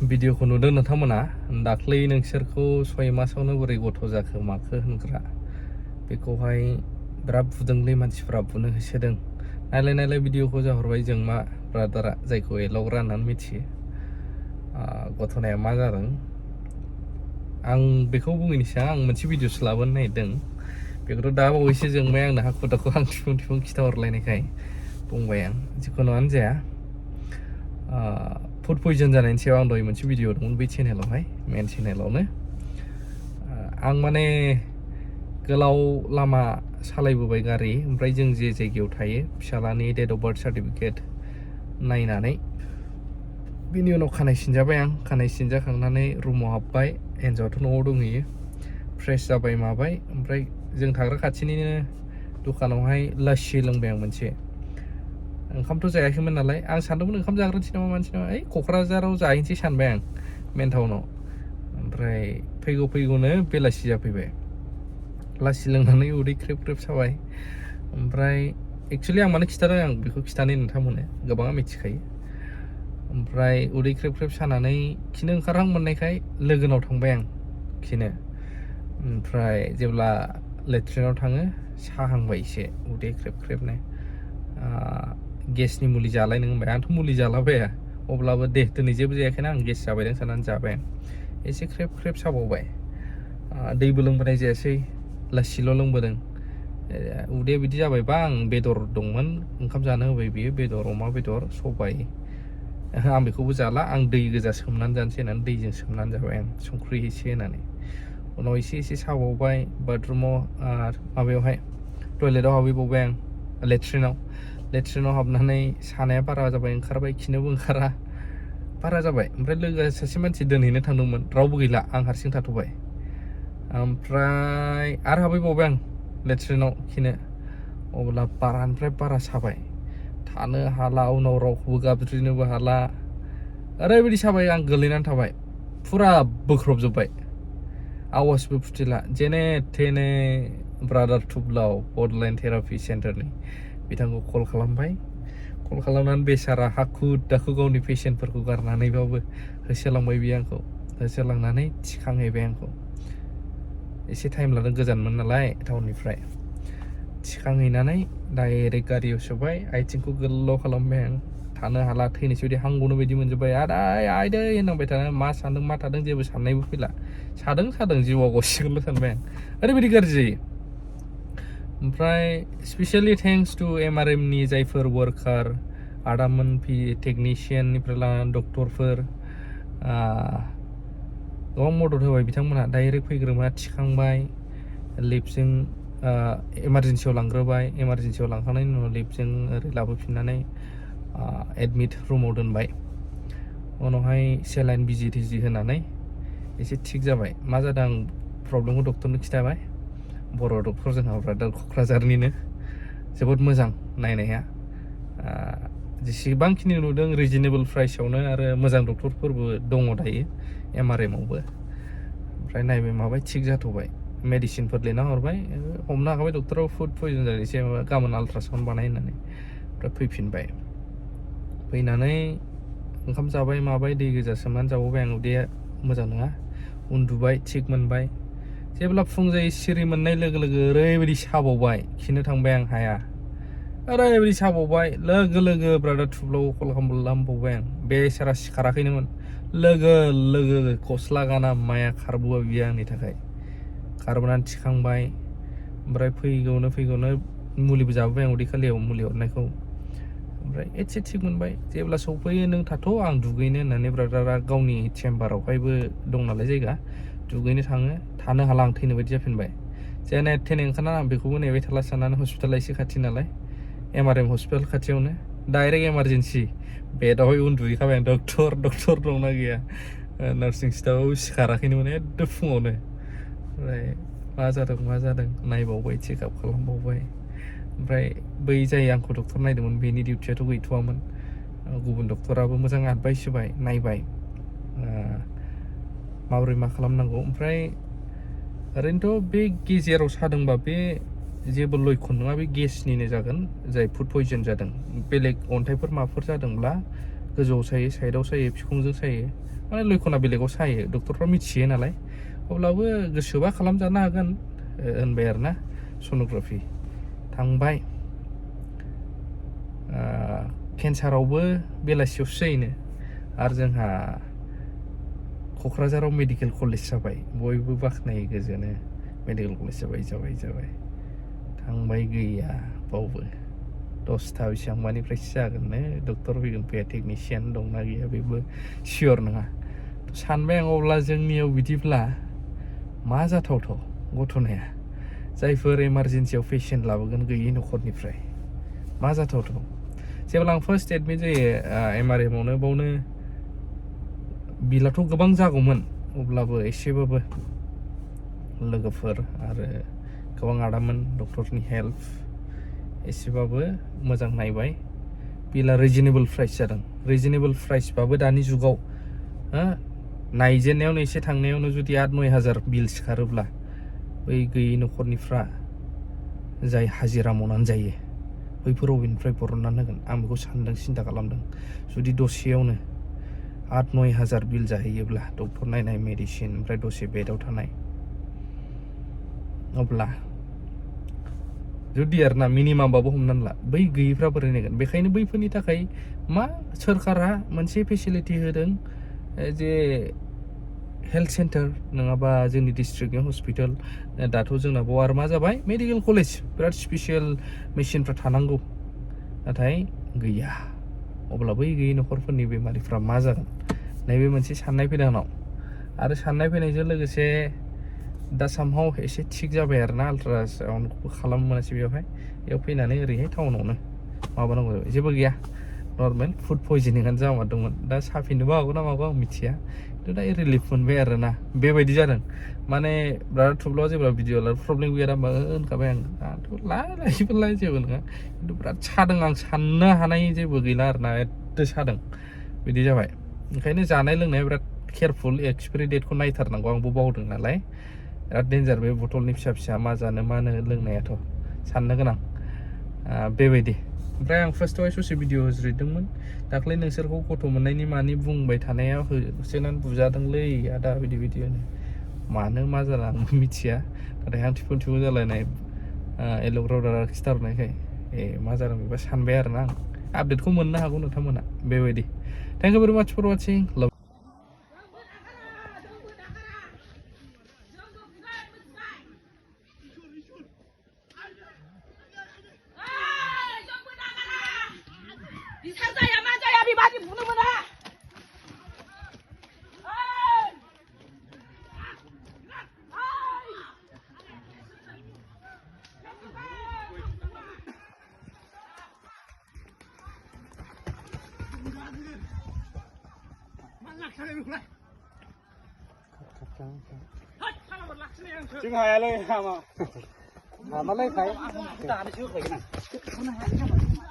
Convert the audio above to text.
भिडिअखौ नुदों नोंथांमोना दाख्लै नोंसोरखौ 6 मासावनो बोरै गथ' जाखो माखो होनग्रा बेखौहाय बिराद बुदोंलै मानसिफ्रा बुनो होसोदों नायलाय भिडिअखौ जाहरबाय जों मा ब्रादारा जायखौ एल'ग्रा होननानै मिथियो गथ'नाया मा जादों आं बेखौ बुङैनि सिगां आं मोनसे भिडिअसो लाबोनो नागिरदों बेखौथ' दा बावैसो जोंबाय आंनो हाखु दाखु आं थिफुं खिथाहरलायनायखाय बुंबाय आं जिखुनुआनो जाया फुड पयजन जानायनि सायाव आं दहाय मोनसे भिडिअ दंमोन बै चेनेलावहाय मेन चेनेलावनो आं माने गोलाव लामा सालायबोबाय गारि ओमफ्राय जों जे जायगायाव थायो फिसालानि डेट अफ बार्थ सार्टिफिकेट नायनानै बिनि उनाव खानाय सिनजाबाय आं खानाय सिनजाखांनानै रुमाव हाबबाय एन्जराथ' न'आव दंहैयो फ्रेश जाबाय माबाय ओमफ्राय जों थाग्रा खाथिनिनो दखानावहाय लासि लोंबाय आं मोनसे ओंखामथ' जायाखैमोन नालाय आं सानदोंमोन ओंखाम जाग्रोनोसै नामा मानसि नामा क'क्राझाराव जाहैनोसै सानबाय आं मेन टाउनाव ओमफ्राय फैगौनो बेलासि जाफैबाय लासि लोंनानै उदै ख्रेब साबाय ओमफ्राय एक्सुवेलि आं मानो खिथादों आं बेखौ खिथानो नोंथांमोननो गोबाङा मिथिखायो ओमफ्राय उदै ख्रेब सानानै खिनो ओंखारहां मोननायखाय लोगोनाव थांबाय आं खिनो ओमफ्राय जेब्ला लेट्रिनाव थाङो साहांबाय एसे उदै ख्रेबनो गेसनि मुलि जालायनो होनबाय आंथ' मुलि जालाबाया अब्लाबो दे दिनै जेबो जायाखैना आं गेस जाबायदां साननानै जाबाय आं एसे ख्रेब साबावबाय दैबो लोंबोनाय जायासै लासिल' लोंबोदों उदैया बिदि जाबायबा आं बेदर दंमोन ओंखाम जानो होबाय बियो बेदर अमा बेदर सबाय आं बेखौबो जाला आं दै गोजा सोमनानै जानोसै होननानै दैजों सोमनानै जाबाय आं संख्रि एसे होनानै उनाव एसे साबावबाय बाथरुमाव माबायावहाय टयलेटाव हाबहैबावबाय आं लेट्रिनाव हाबनानै सानाया बारा जाबाय ओंखारबाय खिनोबो ओंखारा बारा जाबाय ओमफ्राय लोगोआ सासे मानसि दोनहैनो थांदोंमोन रावबो गैला आं हारसिं थाथ'बाय ओमफ्राय आरो हाबहैबावबाय आं लेट्रिनाव खिनो अब्ला बारानिफ्राय बारा साबाय थानो हाला उनाव रावखौबो गाबज्रिनोबो हाला ओरैबायदि साबाय आं गोलैनानै थाबाय फुरा बोख्रबजोब्बाय आवाजबो फुथिला जेने थेने ब्रादार थुब्लाव बडलेण्ड थेरापि सेन्टारनि बिथांखौ कल खालामनानै बेसारा हाखु दाखु गावनि पेसेन्टफोरखौ गारनानैबाबो होसोलांबाय बियो आंखौ होसोलांनानै थिखांहैबाय आंखौ एसे टाइम लादों गोजानमोन नालाय टाउननिफ्राय थिखांहैनानै डाइरेक्ट गारियाव सोबाय आथिंखौ गोलाव खालामबाय आं थानो हाला थैनोसै बायदि हां गनो बायदि मोनजोब्बाय आदै होननांबाय थाना मा सानदों मा थादों जेबो साननायबो फैला सादों जिउआव गसिगोनल' सानबाय आं ओरैबायदि गाज्रि जायो ओमफ्राय स्पेसियेलि थेंक्स टु एमआरएमनि जायफोर वार्कार आदामोन टेकनिशियाननिफ्राय लानानै डक्टरफोर गोबां मदद होबाय बिथांमोनहा डाइरेक्ट फैग्रोमा थिखांबाय लिफ्टजों इमारजेन्सियाव लांग्रोबाय इमारजेन्सियाव लांखांनायनि उनाव लिफ्टजों ओरै लाबोफिननानै एडमिट रुमाव दोनबाय उनावहाय सेलाइन बिजि थिजि होनानै एसे थिग जाबाय मा जादों आं प्रब्लेमखौ डक्टरनो खिथाबाय बर' डक्टर जोंहा ब्रादार क'क्राझारनिनो जोबोद मोजां नायनाया जेसेबांखिनि नुदों रिजनेबल प्राइसआवनो आरो मोजां डक्टरफोरबो दङ दायो एमआरएमआवबो ओमफ्राय नायबाय माबाय थिग जाथ'बाय मेडिसिनफोर लिरना हरबाय हमनो हाखाबाय डक्टराव फुड पयजन जादों एसे गाबोन आल्ट्रासाउन्ड बानाय होननानै ओमफ्राय फैफिनबाय फैनानै ओंखाम जाबाय माबाय दै गोजा सोमनानै जाबावबाय आं उदैया मोजां नङा उन्दुबाय थिग मोनबाय जेब्ला फुं जायो सिरि मोननाय लोगो ओरैबायदि साबावबाय खिनो थांबाय आं हाया ओरैबायदि साबावबाय लोगो ब्रादार थुब्लाव कल खालामबावबाय आं बेसारा सिखाराखैनोमोन लोगो गस्ला गाना माया खारबोआ बियो आंनि थाखाय खारबोनानै थिखांबाय ओमफ्राय फैगौनो मुलिबो जाबोबाय आं उदै खालियाव मुलि हरनायखौ ओमफ्राय एसे थिग मोनबाय जेब्ला सफैयो नों थाथ' आं दुगैनो होननानै ब्रादारा गावनि चेम्बारावहायबो दं नालाय जायगा दुगैनो थानो हाला आं थैनो बायदि जाफिनबाय जेने थेने ओंखारनानै आं बेखौबो नेबाय थाला साननानै हस्पिटाला एसे खाथि नालाय एमआरएम हस्पिटाल खाथियावनो डाइरेक्ट इमारजेन्सि बेदावहाय उन्दुहैखाबाय आं डक्टर दंना गैया नार्सिं स्टाफआबो सिखाराखैनोमोन एकदम फुङावनो ओमफ्राय मा जादों नायबावबाय चेकआप खालामबावबाय ओमफ्राय बै जाय आंखौ डक्टर नायदोंमोन बेनि डिउटियाथ' गैथ'वामोन गुबुन डक्टराबो मोजां एडभाइस होबाय नायबाय माबोरै मा खालामनांगौ ओमफ्राय ओरैनोथ' बे गेजेराव सादोंबा बे जेबो लैखोन नङा बे गेसनिनो जागोन जाय फुड पयजन जादों बेलेग अन्थाइफोर माबाफोर जादोंब्ला गोजौआव सायो साइडआव सायो बिखुंजों सायो माने लैखना बेलेगाव सायो डक्टरफ्रा मिथियो नालाय अब्लाबो गोसोबा खालामजानो हागोन होनबाय आरोना सन'ग्राफि थांबाय केन्सारावबो बेलासियावसो जायोनो आरो जोंहा क'क्राझाराव मेडिकेल कलेज जाबाय बयबो बाख्नायो गोजोनो मेडिकेल कलेज जाबाय थांबाय गैया बावबो 10टा बेसेबांबानिफ्रायसो जागोननो डक्टर फैगोन फैया टेकनिशियान दंना गैया बेबो सियर नङा सानबाय आं अब्ला जोंनियाव बिदिब्ला मा जाथावथाव घटनाया जायफोर इमारजेन्सियाव पेसेन्ट लाबोगोन गैयि न'खरनिफ्राय मा जाथावथाव जेब्ला आं फार्स्ट एडमिट जायो एमआरएमावनो बावनो बिलाथ' गोबां जागौमोन अब्लाबो एसेबाबो लोगोफोर आरो गोबां आदामोन डक्टरनि हेल्प एसेबाबो मोजां नायबाय बिला रिजनेबल प्राइस जादों रिजनेबल प्राइसबाबो दानि जुगाव नायजेननायावनो एसे थांनायावनो जुदि 8-9 हाजार बिल सिखारोब्ला बै गैयि न'खरनिफ्रा जाय हाजिरा मावनानै जायो बैफोर अबेनिफ्राय बरननानै होगोन आं बेखौ सानदों सिन्था खालामदों जुदि दसेयावनो 8-9 हाजार बिल जाहैयोब्ला डक्टर नायनाय मेडिसिन ओमफ्राय दसे बेडआव थानाय अब्ला जुदि आरोना मिनिमामबाबो हमनानै ला बै गैयिफ्रा बोरै नायगोन बेखायनो बैफोरनि थाखाय मा सोरखारा मोनसे फेसिलिटि होदों जे हेल्थ सेन्टार नङाबा जोंनि डिस्ट्रिक्टनि हस्पिटाल दाथ' जोंना बेयाव आरो मा जाबाय मेडिकेल कलेज बिराद स्पेसियेल मेसिनफ्रा थानांगौ नाथाय गैया अब्ला बै गैयि न'खरफोरनि बेमारिफ्रा मा जागोन नैबे मोनसे साननाय फैदों आंनाव आरो साननाय फैनायजों लोगोसे दा सामहाव एसे थिग जाबाय आरोना आल्ट्रासाउन्डबो खालामनो मोनासै बेयाव फैनानै ओरैहाय टाउनावनो माबानांगौ जाबाय जेबो गैया नर्मेल फुड पयजनिंआनो जामारदोंमोन दा साफिननोबो हागौ ना मागौ आं मिथिया खिन्थु दा रिलिफ मोनबाय आरोना बेबायदि जादों माने बिराद थुब्ला जेब्ला भिडिअ प्रब्लेम गैया होनबा होनखाबाय आं दाथ' लायलाय जेबो नङा खिन्थु बिराद सादों आं साननो हानाय जेबो गैला आरोना एथ' सादों बिदि जाबाय ओंखायनो जानाय लोंनाया बिराद केयारफुल एक्सपायरि डेटखौ नायथारनांगौ आंबो बावदों नालाय बिराद डेन्जार बे बथलनि फिसा मा जानो मानो लोंनायाथ' साननो गोनां बेबायदि ओमफ्राय आं फार्स्टआवहाय ससे भिडिअ होज्रिदोंमोन दाख्लै नोंसोरखौ गथ' मोननायनि मानि बुंबाय थानाया होसोनानै बुजादोंलै आदा बिदि होनो मानो मा जाला आंबो मिथिया नाथाय आं थिफुन जालायनाय एल'ग्राव दारा खिथाहरनायखाय मा जादों बेबा सानबाय आरोना आं आपडेटखौ मोननो हागौ नोंथांमोना बेबायदि थेंक इउ भेरि माच four वाचिं 사자야 맞아야 비 많이 부르구나. Chứ hai lên mà lấy thấy. Ta đi trước rồi cái này.